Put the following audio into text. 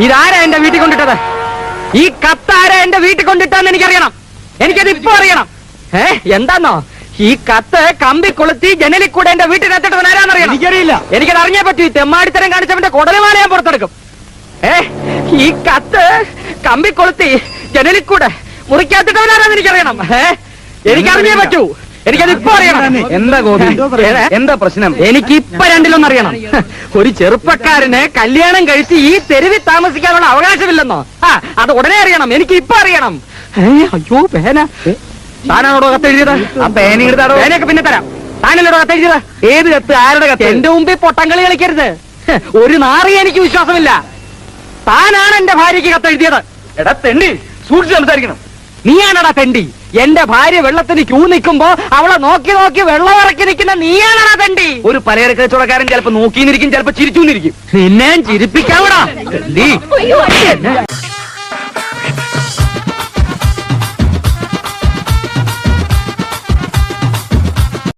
ഇതാരാ എന്റെ വീട്ടിൽ കൊണ്ടിട്ടത്? ഈ കത്താരാ എന്റെ വീട്ടിൽ കൊണ്ടിട്ടെന്ന് എനിക്കറിയണം. എനിക്കത് ഇപ്പൊ അറിയണം. എന്താന്നോ ഈ കത്ത് കമ്പി കൊളുത്തി ജനലിൽ കൂടെ എന്റെ വീട്ടിനകത്തിട്ടവൻ ആരാന്നറിയണം. എനിക്കറിയില്ല. എനിക്കത് അറിഞ്ഞേ പറ്റൂ. ഈ തെമ്മാടിത്തരം കാണിച്ചവന്റെ കുടലുമാല ഞാൻ പുറത്തെടുക്കും. ഈ കത്ത് കമ്പി കൊളുത്തി ജനലിൽ കൂടെ മുറിക്കകത്തിട്ടവനാരാന്ന് എനിക്കറിയണം. എനിക്കറിഞ്ഞേ പറ്റൂ. എനിക്കത് ഇപ്പൊ അറിയണം. എന്താ ഗോപി, എന്താ പ്രശ്നം? എനിക്കിപ്പൊ രണ്ടിലൊന്നറിയണം. ഒരു ചെറുപ്പക്കാരന് കല്യാണം കഴിച്ച് ഈ തെരുവിൽ താമസിക്കാനുള്ള അവകാശമില്ലെന്നോ? അത് ഉടനെ അറിയണം. എനിക്ക് ഇപ്പൊ അറിയണം. അയ്യോ പേന, താനാണോടോ കത്തെഴുതിയത്? ആ പേനയെടുത്താടോ. പേനയൊക്കെ പിന്നെ തരാം. താനല്ലോടോ കത്തെഴുതിയത്? ഏത് കത്ത്? ആരുടെ കത്ത്? എന്റെ മുമ്പിൽ പൊട്ടങ്കളി കളിക്കരുത്. ഒരു നാറിയ എനിക്ക് വിശ്വാസമില്ല. താനാണ് എന്റെ ഭാര്യയ്ക്ക് കത്തെഴുതിയത്. എടാ തെണ്ടി, സൂക്ഷിച്ച് സംസാരിക്കണം. നീയാണടാ തെണ്ടി. എന്റെ ഭാര്യ വെള്ളത്തിന് ക്യൂ നിൽക്കുമ്പോ അവളെ നോക്കി നോക്കി വെള്ളം ഇറക്കി നിൽക്കുന്ന നീയാണടാ തെണ്ടി. ഒരു പലചരക്ക് കച്ചവടക്കാരൻ ചിലപ്പോ നോക്കിന്നിരിക്കും, ചിലപ്പോ ചിരിച്ചു നിന്നിരിക്കും. നിന്നെ ചിരിപ്പിക്കാവടാ.